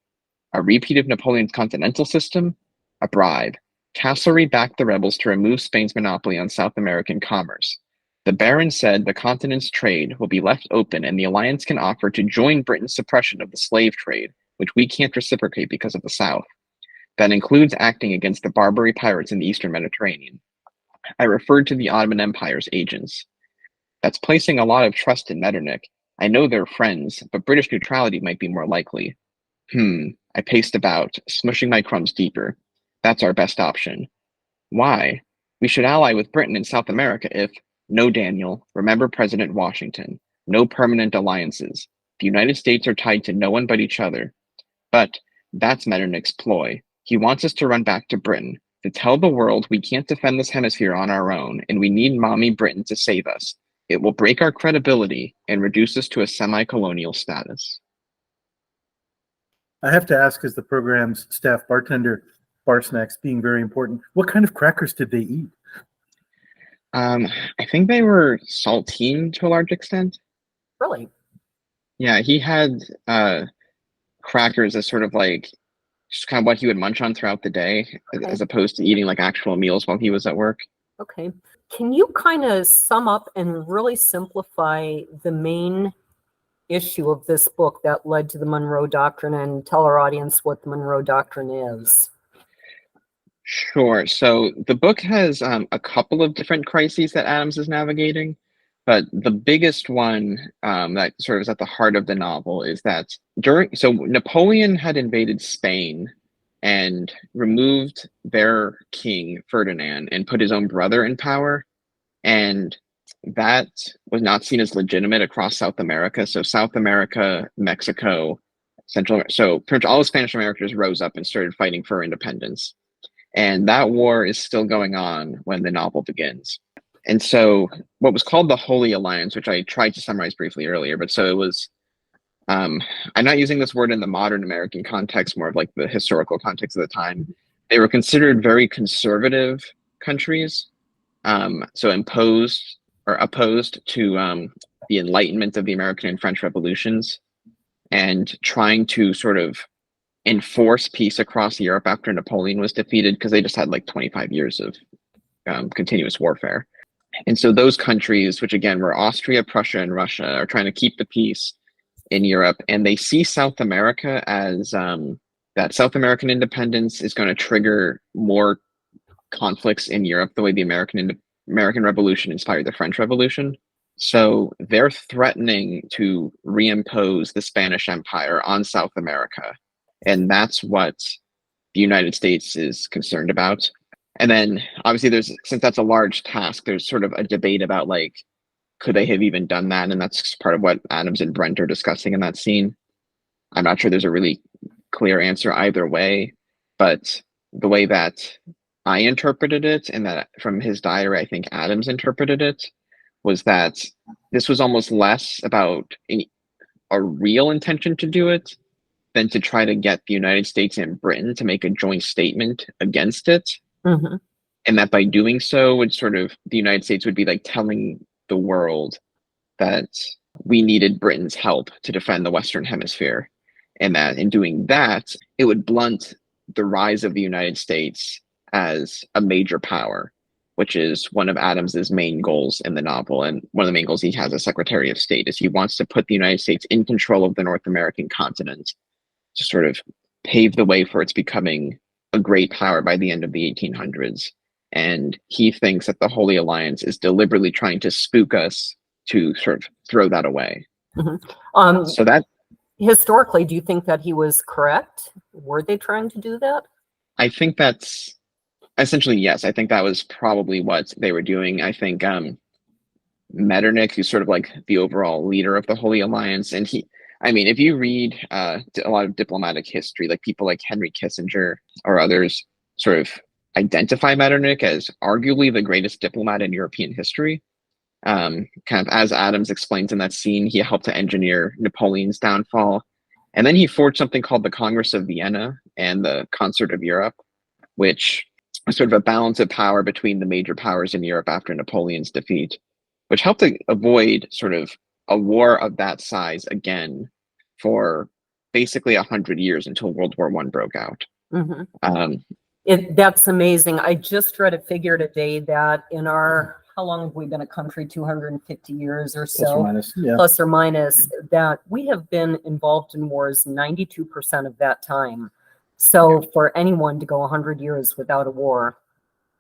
S5: A repeat of Napoleon's continental system? A bribe. Castlereagh backed the rebels to remove Spain's monopoly on South American commerce. The Baron said the continent's trade will be left open and the alliance can offer to join Britain's suppression of the slave trade, which we can't reciprocate because of the South. That includes acting against the Barbary pirates in the Eastern Mediterranean. I referred to the Ottoman Empire's agents. That's placing a lot of trust in Metternich. I know they're friends, but British neutrality might be more likely. I paced about, smushing my crumbs deeper. That's our best option. Why? We should ally with Britain in South America if... No, Daniel. Remember President Washington. No permanent alliances. The United States are tied to no one but each other. But that's Metternich's ploy. He wants us to run back to Britain, to tell the world we can't defend this hemisphere on our own, and we need Mommy Britain to save us. It will break our credibility and reduce us to a semi-colonial status.
S3: I have to ask, as the program's staff bartender, bar snacks being very important, what kind of crackers did they eat?
S5: I think they were saltine to a large extent.
S4: Really?
S5: Yeah, he had crackers as sort of like just kind of what he would munch on throughout the day, as opposed to eating like actual meals while he was at work.
S4: Okay. Can you kind of sum up and really simplify the main issue of this book that led to the Monroe Doctrine and tell our audience what the Monroe Doctrine is?
S5: Sure. So the book has a couple of different crises that Adams is navigating, but the biggest one that sort of is at the heart of the novel is that Napoleon had invaded Spain and removed their king, Ferdinand, and put his own brother in power. And that was not seen as legitimate across South America. So South America, Mexico, so pretty much all the Spanish Americans rose up and started fighting for independence. And that war is still going on when the novel begins. And so what was called the Holy Alliance, which I tried to summarize briefly earlier, but so it was, I'm not using this word in the modern American context, more of like the historical context of the time. They were considered very conservative countries, so opposed to the Enlightenment of the American and French revolutions, and trying to sort of enforce peace across Europe after Napoleon was defeated, because they just had like 25 years of continuous warfare. And so those countries, which again were Austria, Prussia, and Russia, are trying to keep the peace in Europe, and they see South America as that South American independence is going to trigger more conflicts in Europe, the way the American Revolution inspired the French Revolution. So they're threatening to reimpose the Spanish Empire on South America. And that's what the United States is concerned about. And then obviously since that's a large task, there's sort of a debate about like, could they have even done that? And that's part of what Adams and Brent are discussing in that scene. I'm not sure there's a really clear answer either way, but the way that I interpreted it, and that from his diary, I think Adams interpreted it, was that this was almost less about a real intention to do it than to try to get the United States and Britain to make a joint statement against it.
S4: Mm-hmm.
S5: And that by doing so would sort of, the United States would be like telling the world that we needed Britain's help to defend the Western Hemisphere. And that in doing that, it would blunt the rise of the United States as a major power, which is one of Adams's main goals in the novel. And one of the main goals he has as Secretary of State is he wants to put the United States in control of the North American continent to sort of pave the way for its becoming a great power by the end of the 1800s. And he thinks that the Holy Alliance is deliberately trying to spook us to sort of throw that away.
S4: Mm-hmm.
S5: So that
S4: historically, do you think that he was correct? Were they trying to do that?
S5: I think that's essentially, yes. I think that was probably what they were doing. I think Metternich, who's sort of like the overall leader of the Holy Alliance, and if you read a lot of diplomatic history, like people like Henry Kissinger or others sort of identify Metternich as arguably the greatest diplomat in European history. Kind of as Adams explains in that scene, he helped to engineer Napoleon's downfall. And then he forged something called the Congress of Vienna and the Concert of Europe, which was sort of a balance of power between the major powers in Europe after Napoleon's defeat, which helped to avoid sort of a war of that size again for basically 100 years until World War I broke out.
S4: Mm-hmm. That's amazing. I just read a figure today that in our, how long have we been a country? 250 years or so,
S3: plus or minus, yeah.
S4: Plus or minus, that we have been involved in wars 92% of that time. So for anyone to go 100 years without a war,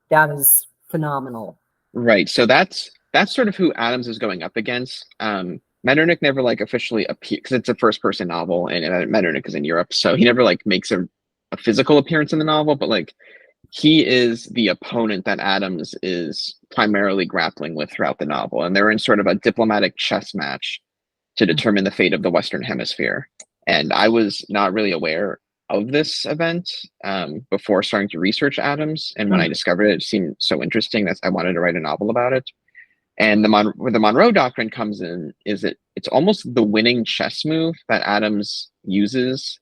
S4: that is phenomenal.
S5: Right. So that's sort of who Adams is going up against. Metternich never like officially appears because it's a first-person novel, and Metternich is in Europe, so he never like makes a physical appearance in the novel, but like he is the opponent that Adams is primarily grappling with throughout the novel, and they're in sort of a diplomatic chess match to determine the fate of the Western Hemisphere. And I was not really aware of this event before starting to research Adams, and when I discovered it, it seemed so interesting that I wanted to write a novel about it. And where the Monroe Doctrine comes in is it's almost the winning chess move that Adams uses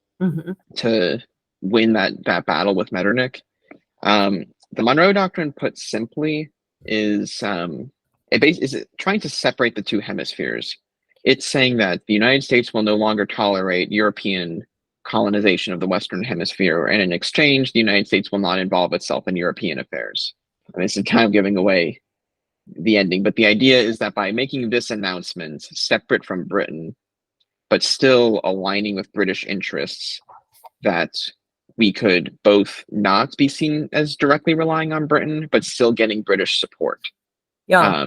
S5: to win that battle with Metternich. The Monroe Doctrine, put simply, is trying to separate the two hemispheres. It's saying that the United States will no longer tolerate European colonization of the Western Hemisphere, and in exchange, the United States will not involve itself in European affairs. And this is kind of giving away the ending, but the idea is that by making this announcement separate from Britain, but still aligning with British interests, that we could both not be seen as directly relying on Britain, but still getting British support.
S4: Yeah.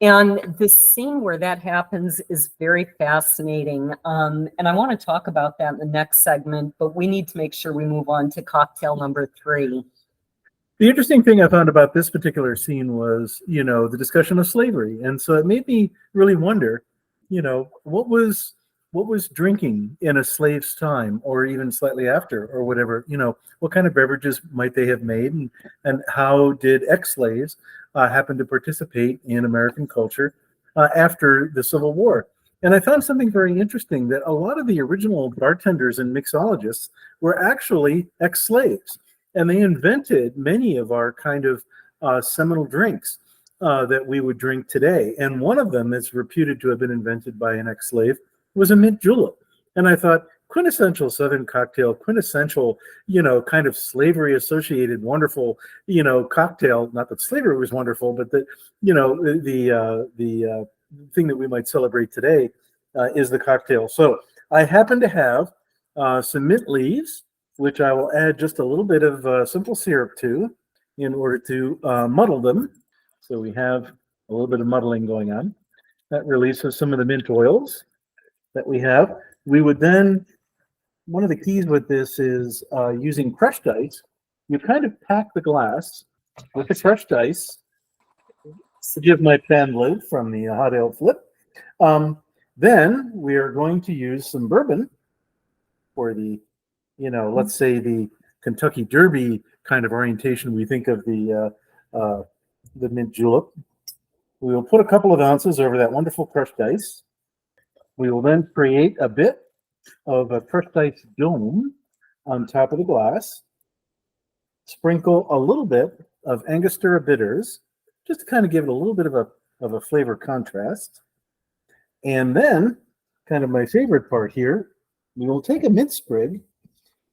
S4: And the scene where that happens is very fascinating. And I want to talk about that in the next segment, but we need to make sure we move on to cocktail number 3.
S3: The interesting thing I found about this particular scene was, the discussion of slavery. And so it made me really wonder, what was drinking in a slave's time, or even slightly after, or whatever, what kind of beverages might they have made, and how did ex-slaves happen to participate in American culture after the Civil War. And I found something very interesting, that a lot of the original bartenders and mixologists were actually ex-slaves. And they invented many of our kind of seminal drinks that we would drink today. And one of them is reputed to have been invented by an ex-slave was a mint julep. And I thought, quintessential Southern cocktail, quintessential, kind of slavery associated, wonderful, cocktail. Not that slavery was wonderful, but that, the thing that we might celebrate today is the cocktail. So I happen to have some mint leaves, which I will add just a little bit of simple syrup to in order to muddle them. So we have a little bit of muddling going on. That releases some of the mint oils that we have. We would then, one of the keys with this is using crushed ice. You kind of pack the glass with the crushed ice. Forgive my pen lid from the hot ale flip. Then we are going to use some bourbon for the, let's say the Kentucky Derby kind of orientation we think of the mint julep. We will put a couple of ounces over that wonderful crushed ice. We will then create a bit of a crushed ice dome on top of the glass. Sprinkle a little bit of Angostura bitters, just to kind of give it a little bit of a flavor contrast. And then, kind of my favorite part here, we will take a mint sprig.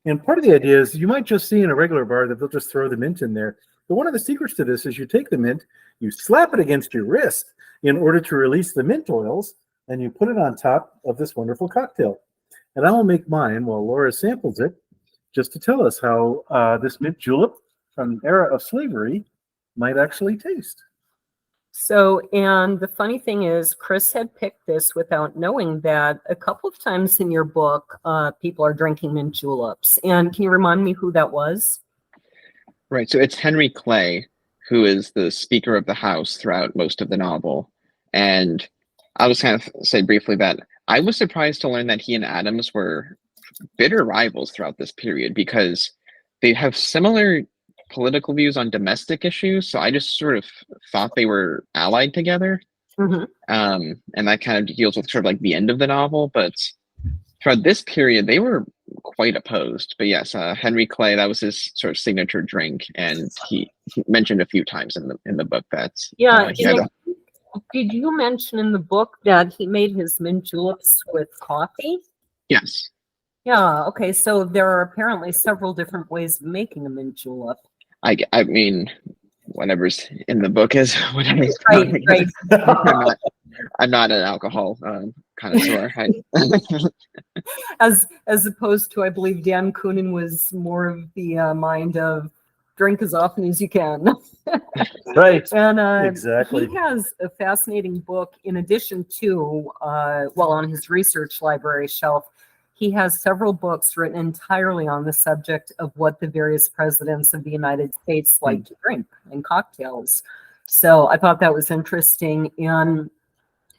S3: And part of the idea is you might just see in a regular bar that they'll just throw the mint in there. But one of the secrets to this is you take the mint, you slap it against your wrist in order to release the mint oils, and you put it on top of this wonderful cocktail. And I will make mine while Laura samples it, just to tell us how this mint julep from the era of slavery might actually taste.
S4: So, and the funny thing is, Chris had picked this without knowing that a couple of times in your book, people are drinking mint juleps. And can you remind me who that was?
S5: Right. So it's Henry Clay, who is the Speaker of the House throughout most of the novel. And I'll just kind of say briefly that I was surprised to learn that he and Adams were bitter rivals throughout this period because they have similar political views on domestic issues. So I just sort of thought they were allied together.
S4: Mm-hmm.
S5: And that kind of deals with sort of like the end of the novel. But throughout this period, they were quite opposed. But yes, Henry Clay, that was his sort of signature drink. And he mentioned a few times in the book that
S4: did you mention in the book that he made his mint juleps with coffee?
S5: Yes.
S4: Yeah, okay, so there are apparently several different ways of making a mint julep.
S5: I mean, whatever's in the book is whatever.
S4: Right.
S5: I'm not an alcohol connoisseur.
S4: As opposed to, I believe Dan Koonin was more of the mind of drink as often as you can.
S3: Right.
S4: And
S3: exactly.
S4: He has a fascinating book in addition to, on his research library shelf, he has several books written entirely on the subject of what the various presidents of the United States like to drink and cocktails. So I thought that was interesting. And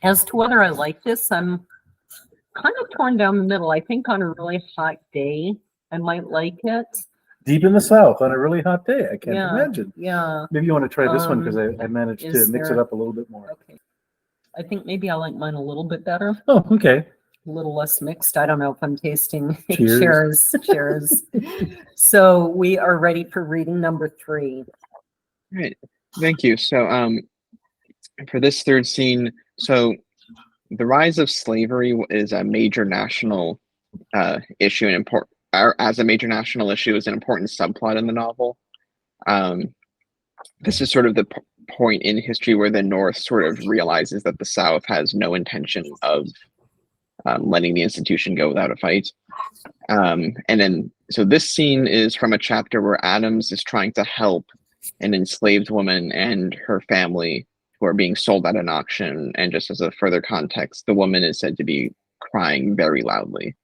S4: as to whether I like this, I'm kind of torn down the middle. I think on a really hot day, I might like it.
S3: Deep in the South on a really hot day, I can't imagine.
S4: Yeah.
S3: Maybe you want to try this one because I managed to mix it up a little bit more.
S4: Okay. I think maybe I like mine a little bit better.
S3: Oh, okay.
S4: A little less mixed. I don't know if I'm tasting.
S3: Cheers.
S4: Cheers. So we are ready for reading number 3.
S5: Right. Thank you. So for this third scene, so the rise of slavery is a major national issue, and as a major national issue is an important subplot in the novel. This is sort of the point in history where the North sort of realizes that the South has no intention of letting the institution go without a fight. So this scene is from a chapter where Adams is trying to help an enslaved woman and her family who are being sold at an auction. And just as a further context, the woman is said to be crying very loudly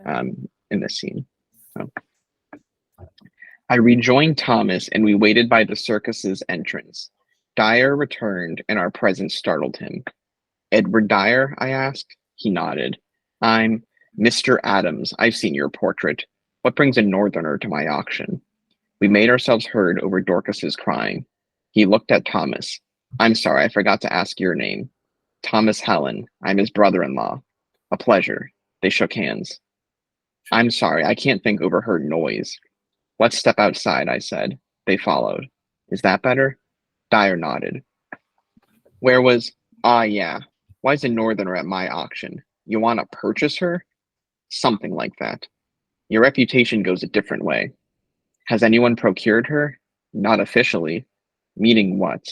S5: in this scene. So. I rejoined Thomas and we waited by the circus's entrance. Dyer returned and our presence startled him. Edward Dyer, I asked. He nodded. I'm Mr. Adams. I've seen your portrait. What brings a northerner to my auction? We made ourselves heard over Dorcas's crying. He looked at Thomas. I'm sorry, I forgot to ask your name. Thomas Helen. I'm his brother-in-law. A pleasure. They shook hands. I'm sorry, I can't think overheard noise. Let's step outside, I said. They followed. Is that better? Dyer nodded. Where was... yeah. Why's a northerner at my auction? You want to purchase her? Something like that. Your reputation goes a different way. Has anyone procured her? Not officially. Meaning what?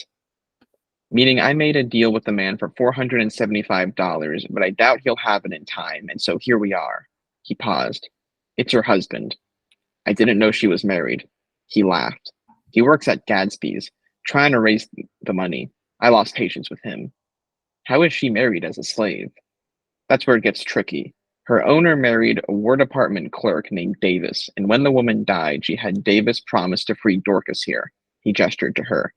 S5: Meaning I made a deal with the man for $475, but I doubt he'll have it in time, and so here we are. He paused. It's her husband. I didn't know she was married. He laughed. He works at Gadsby's, trying to raise the money. I lost patience with him. How is she married as a slave? That's where it gets tricky. Her owner married a War Department clerk named Davis, and when the woman died, she had Davis promise to free Dorcas here. He gestured to her.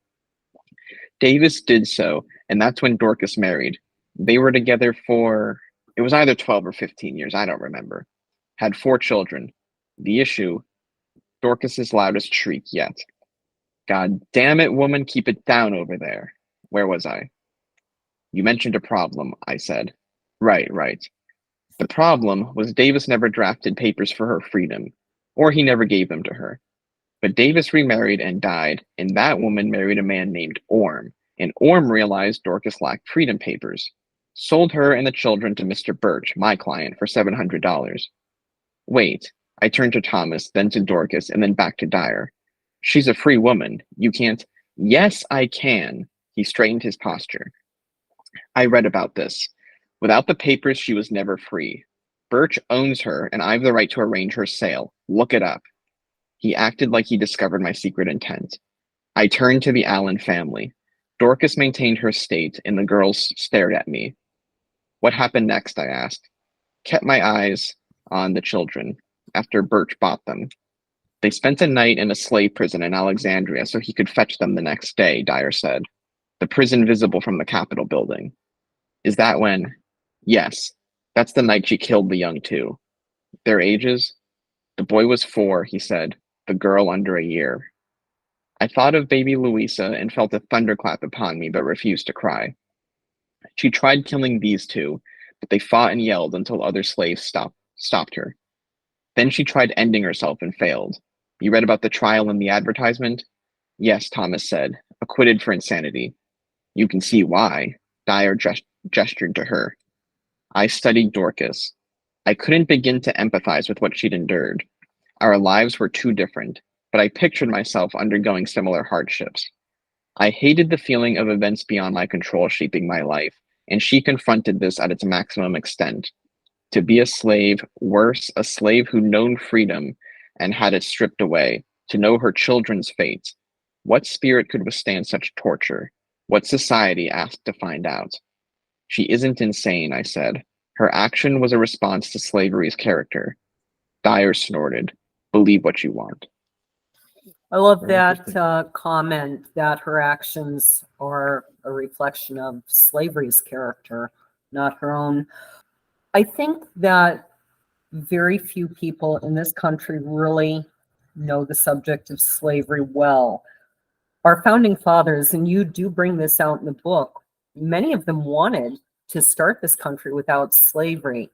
S5: Davis did so, and that's when Dorcas married. They were together for, it was either 12 or 15 years, I don't remember. Had 4 children. The issue, Dorcas's loudest shriek yet. God damn it, woman, keep it down over there. Where was I? You mentioned a problem, I said. Right. The problem was Davis never drafted papers for her freedom, or he never gave them to her. But Davis remarried and died, and that woman married a man named Orm, and Orm realized Dorcas lacked freedom papers, sold her and the children to Mr. Birch, my client, for $700. Wait, I turned to Thomas, then to Dorcas, and then back to Dyer. She's a free woman. You can't. Yes, I can. He straightened his posture. I read about this. Without the papers, she was never free. Birch owns her, and I've the right to arrange her sale. Look it up. He acted like he discovered my secret intent. I turned to the Allen family. Dorcas maintained her state, and the girls stared at me. What happened next, I asked. Kept my eyes on the children after Birch bought them. They spent a night in a slave prison in Alexandria so he could fetch them the next day, Dyer said. The prison visible from the Capitol building. Is that when? Yes, that's the night she killed the young two. Their ages? The boy was 4, he said, the girl under a year. I thought of baby Louisa and felt a thunderclap upon me, but refused to cry. She tried killing these 2, but they fought and yelled until other slaves stopped her. Then she tried ending herself and failed. You read about the trial in the advertisement? Yes, Thomas said, acquitted for insanity. You can see why. Dyer gestured to her. I studied Dorcas. I couldn't begin to empathize with what she'd endured. Our lives were too different, but I pictured myself undergoing similar hardships. I hated the feeling of events beyond my control shaping my life, and she confronted this at its maximum extent. To be a slave, worse, a slave who'd known freedom and had it stripped away, to know her children's fate. What spirit could withstand such torture? What society asked to find out? She isn't insane, I said. Her action was a response to slavery's character. Dyer snorted. Believe what you want.
S4: I love that comment that her actions are a reflection of slavery's character, not her own. I think that very few people in this country really know the subject of slavery well. Our founding fathers, and you do bring this out in the book, many of them wanted to start this country without slavery.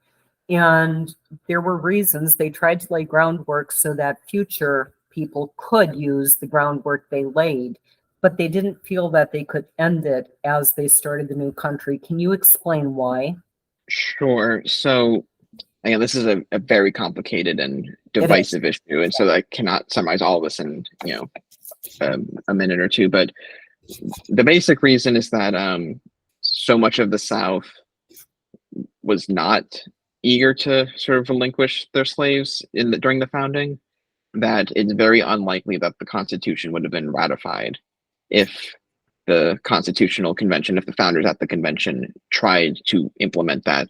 S4: And there were reasons. They tried to lay groundwork so that future people could use the groundwork they laid, but they didn't feel that they could end it as they started the new country. Can you explain why?
S5: Sure. So, again, this is a very complicated and divisive issue, and so I cannot summarize all of this in a minute or two. But the basic reason is that so much of the South was not eager to sort of relinquish their slaves during the founding, that it's very unlikely that the Constitution would have been ratified if the Constitutional Convention, if the founders at the convention tried to implement that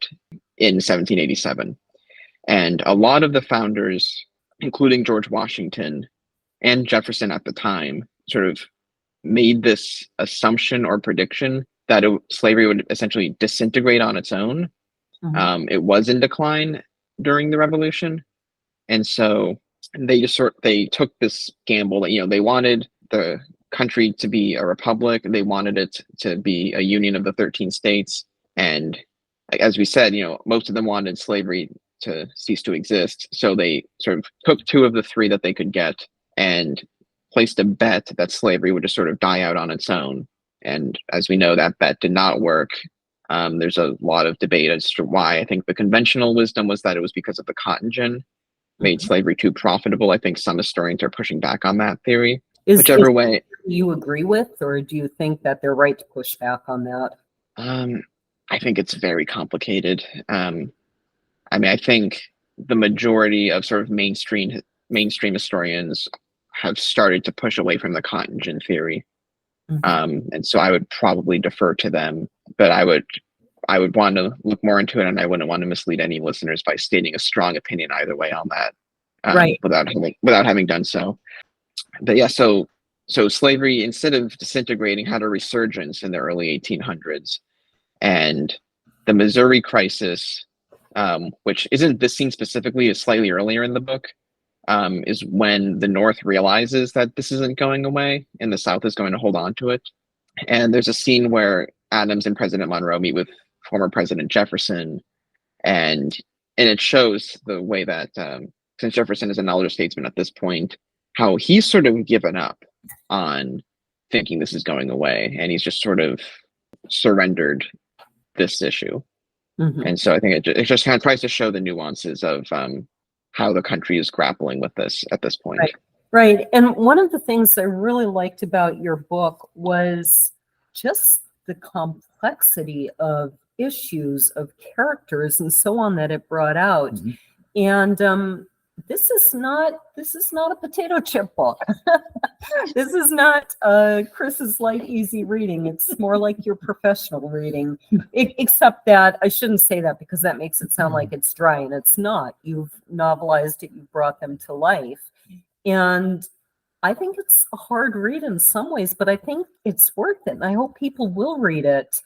S5: in 1787. And a lot of the founders, including George Washington and Jefferson at the time, sort of made this assumption or prediction that slavery would essentially disintegrate on its own. Mm-hmm. It was in decline during the Revolution. And so they took this gamble that, they wanted the country to be a republic. They wanted it to be a union of the 13 states. And as we said, most of them wanted slavery to cease to exist. So they sort of took 2 of the 3 that they could get and placed a bet that slavery would just sort of die out on its own. And as we know, that bet did not work. There's a lot of debate as to why. I think the conventional wisdom was that it was because of the cotton gin made slavery too profitable. I think some historians are pushing back on that theory. Whichever way
S4: you agree with, or do you think that they're right to push back on that?
S5: I think it's very complicated. I think the majority of sort of mainstream historians have started to push away from the cotton gin theory. And so I would probably defer to them, but I would want to look more into it, and I wouldn't want to mislead any listeners by stating a strong opinion either way on that,
S4: right?
S5: Without having done so. But yeah, so so slavery, instead of disintegrating, had a resurgence in the early 1800s. And the Missouri Crisis, which isn't this scene specifically, is slightly earlier in the book, is when the North realizes that this isn't going away and the South is going to hold on to it. And there's a scene where Adams and President Monroe meet with former President Jefferson, and it shows the way that since Jefferson is an elder statesman at this point, how he's sort of given up on thinking this is going away, and he's just sort of surrendered this issue. And so I think it just kind of tries to show the nuances of how the country is grappling with this at this point.
S4: Right. And one of the things I really liked about your book was just the complexity of issues, of characters, and so on that it brought out. And this is not a potato chip book. This is not Chris's light, easy reading. It's more like your professional reading, except that I shouldn't say that because that makes it sound like it's dry, and it's not. You've novelized it, you've brought them to life. And I think it's a hard read in some ways, but I think it's worth it. And I hope people will read it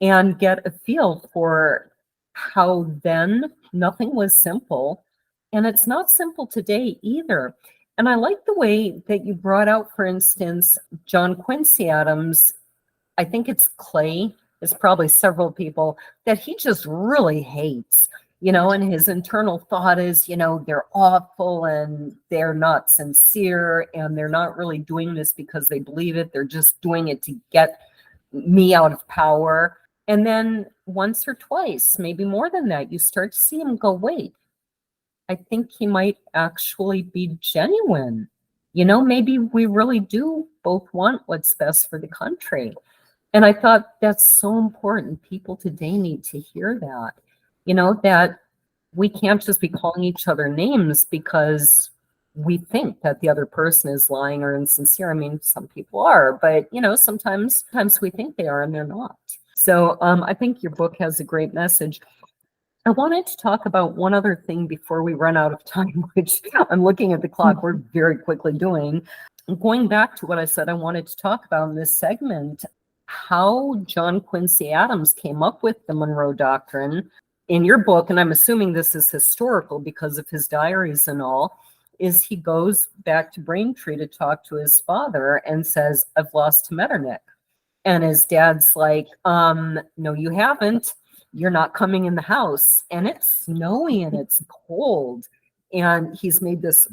S4: and get a feel for how then nothing was simple. And it's not simple today either. And I like the way that you brought out, for instance, John Quincy Adams. I think it's Clay. There's probably several people that he just really hates. And his internal thought is, they're awful and they're not sincere and they're not really doing this because they believe it. They're just doing it to get me out of power. And then once or twice, maybe more than that, you start to see him go, wait, I think he might actually be genuine. Maybe we really do both want what's best for the country. And I thought that's so important. People today need to hear that. That we can't just be calling each other names because we think that the other person is lying or insincere. I mean, some people are, but, sometimes we think they are and they're not. So I think your book has a great message. I wanted to talk about one other thing before we run out of time, which I'm looking at the clock, we're very quickly doing. Going back to what I said I wanted to talk about in this segment, how John Quincy Adams came up with the Monroe Doctrine. In your book, and I'm assuming this is historical because of his diaries and all, is he goes back to Braintree to talk to his father and says, I've lost to Metternich. And his dad's like, no, you haven't. You're not coming in the house. And it's snowy and it's cold. And he's made this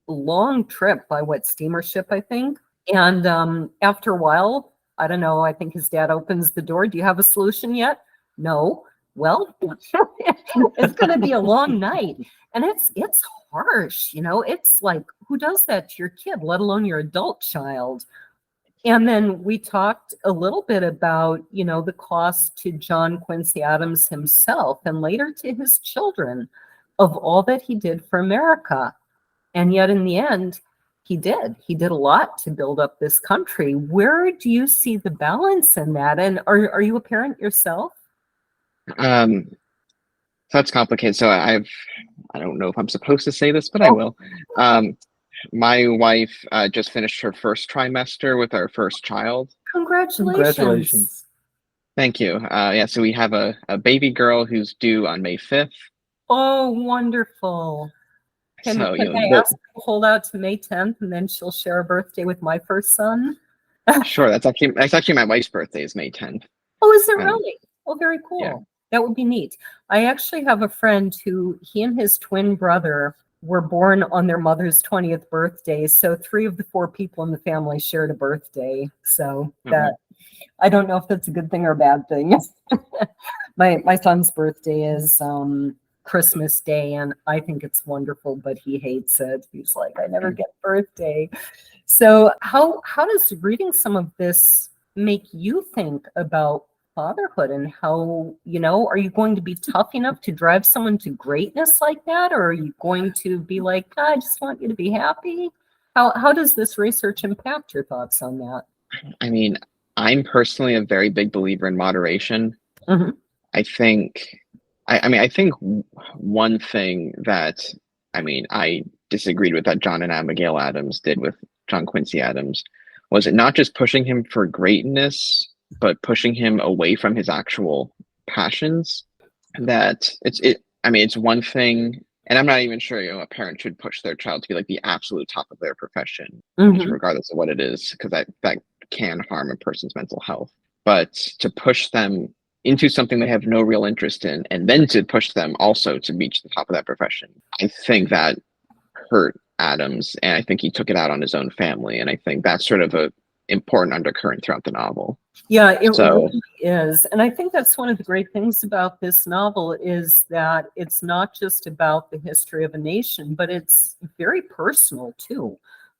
S4: long trip by steamer ship, I think. And after a while, I don't know, I think his dad opens the door. Do you have a solution yet? No. Well, it's going to be a long night. And it's harsh, it's like, who does that to your kid, let alone your adult child? And then we talked a little bit about, the cost to John Quincy Adams himself and later to his children of all that he did for America. And yet in the end, he did a lot to build up this country. Where do you see the balance in that? And are you a parent yourself?
S5: So that's complicated. So I don't know if I'm supposed to say this, but I will. My wife just finished her first trimester with our first child.
S4: Congratulations.
S5: Thank you. So we have a baby girl who's due on May 5th.
S4: Oh, wonderful. Can I ask her to hold out to May 10th and then she'll share a birthday with my first son?
S5: Sure. That's actually my wife's birthday is May 10th.
S4: Oh, is it really? Oh, very cool.
S5: Yeah.
S4: That would be neat. I actually have a friend who he and his twin brother were born on their mother's 20th birthday. So 3 of the 4 people in the family shared a birthday. So that I don't know if that's a good thing or a bad thing. My son's birthday is Christmas Day, and I think it's wonderful, but he hates it. He's like, I never get birthday. So how does reading some of this make you think about fatherhood and how, are you going to be tough enough to drive someone to greatness like that? Or are you going to be like, I just want you to be happy? How does this research impact your thoughts on that?
S5: I mean, I'm personally a very big believer in moderation. I think one thing that, I disagreed with that John and Abigail Adams did with John Quincy Adams was it not just pushing him for greatness, but pushing him away from his actual passions. That it's one thing, and I'm not even sure a parent should push their child to be like the absolute top of their profession, regardless of what it is, because that can harm a person's mental health. But to push them into something they have no real interest in, and then to push them also to reach the top of that profession, I think that hurt Adams, and I think he took it out on his own family, and I think that's sort of a important undercurrent throughout the novel.
S4: Yeah, it really is. And I think that's one of the great things about this novel is that it's not just about the history of a nation, but it's very personal too,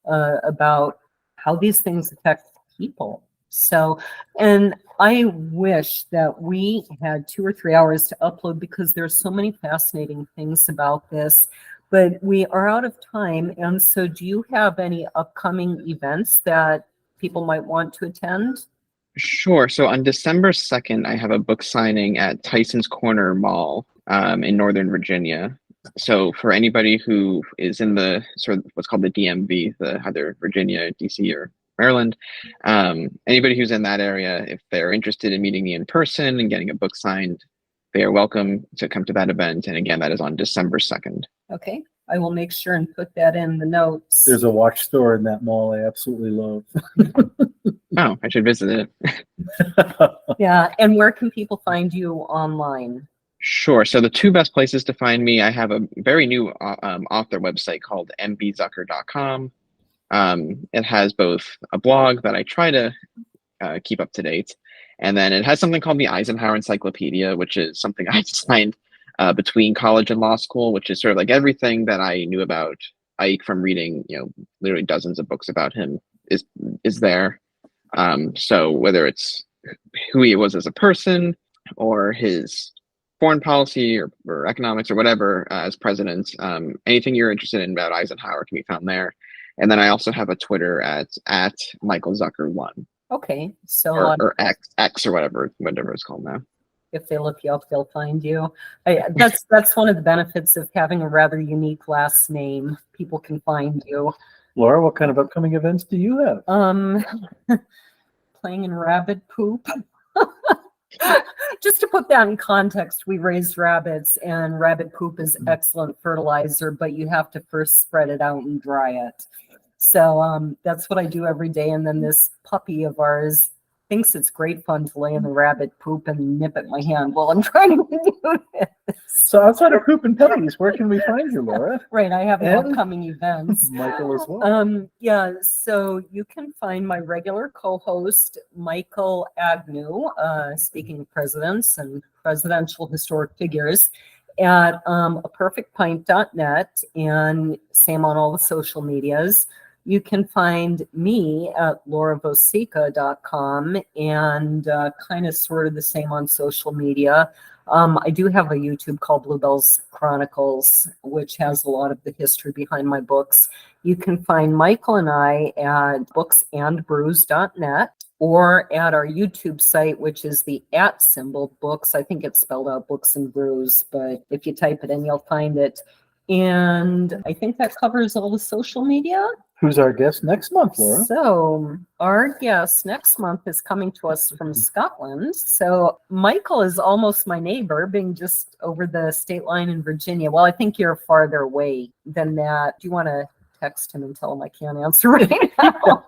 S4: about how these things affect people. So, and I wish that we had 2 or 3 hours to upload because there's so many fascinating things about this, but we are out of time. And so do you have any upcoming events that people might want to attend?
S5: Sure. So on December 2nd, I have a book signing at Tyson's Corner Mall in Northern Virginia. So for anybody who is in the sort of what's called the DMV, the either Virginia, DC, or Maryland, anybody who's in that area, if they're interested in meeting me in person and getting a book signed, they are welcome to come to that event. And again, that is on December 2nd.
S4: Okay. I will make sure and put that in the notes.
S3: There's a watch store in that mall I absolutely love.
S5: Oh, I should visit it.
S4: Yeah. And where can people find you online?
S5: Sure. So the 2 best places to find me, I have a very new author website called mbzucker.com. It has both a blog that I try to keep up to date, and then it has something called the Eisenhower Encyclopedia, which is something I designed between college and law school, which is sort of like everything that I knew about Ike from reading, literally dozens of books about him is there. So whether it's who he was as a person or his foreign policy or economics or whatever as president, anything you're interested in about Eisenhower can be found there. And then I also have a Twitter at Michael Zucker 1.
S4: Okay, so
S5: or X or whatever it's called now.
S4: If they look you up, they'll find you. That's one of the benefits of having a rather unique last name. People can find you.
S3: Laura, what kind of upcoming events do you have?
S4: Playing in rabbit poop. Just to put that in context, we raised rabbits, and rabbit poop is excellent fertilizer, but you have to first spread it out and dry it. So that's what I do every day. And then this puppy of ours thinks it's great fun to lay in the rabbit poop and nip at my hand while I'm trying to do this.
S3: So outside of poop and puppies, where can we find you, Laura?
S4: Right, I have upcoming events.
S3: Michael as well.
S4: Yeah, so you can find my regular co-host, Michael Agnew, speaking of presidents and presidential historic figures, at aperfectpint.net, and same on all the social medias. You can find me at lauravosica.com, and kind of sort of the same on social media. I do have a YouTube called Bluebell's Chronicles, which has a lot of the history behind my books. You can find Michael and I at booksandbrews.net or at our YouTube site, which is the @books. I think it's spelled out Books and Brews, but if you type it in, you'll find it. And I think that covers all the social media.
S3: Who's our guest next month, Laura?
S4: So our guest next month is coming to us from Scotland. So Michael is almost my neighbor, being just over the state line in Virginia. Well, I think you're farther away than that. Do you want to text him and tell him I can't answer right now?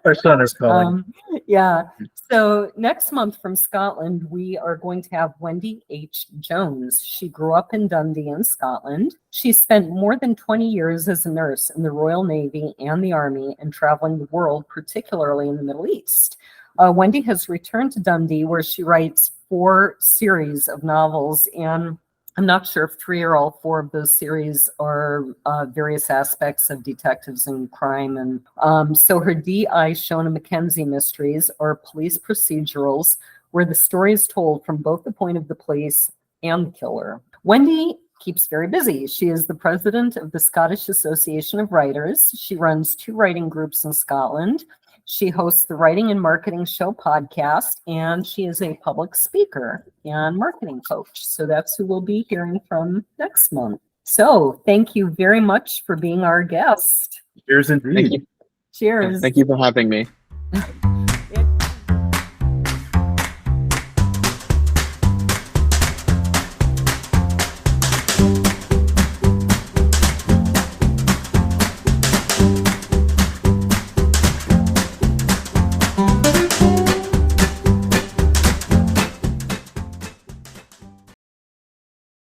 S3: Our son is calling.
S4: Yeah. So next month from Scotland, we are going to have Wendy H. Jones. She grew up in Dundee in Scotland. She spent more than 20 years as a nurse in the Royal Navy and the Army and traveling the world, particularly in the Middle East. Wendy has returned to Dundee, where she writes 4 series of novels, and I'm not sure if 3 or all 4 of those series are various aspects of detectives and crime. And so her D.I. Shona Mackenzie mysteries are police procedurals where the story is told from both the point of the police and the killer. Wendy keeps very busy. She is the president of the Scottish Association of Writers. She runs 2 writing groups in Scotland. She hosts the Writing and Marketing Show podcast, and she is a public speaker and marketing coach. So that's who we'll be hearing from next month. So thank you very much for being our guest.
S3: Cheers indeed.
S5: Thank you.
S4: Cheers.
S5: Thank you for having me.
S4: Bye.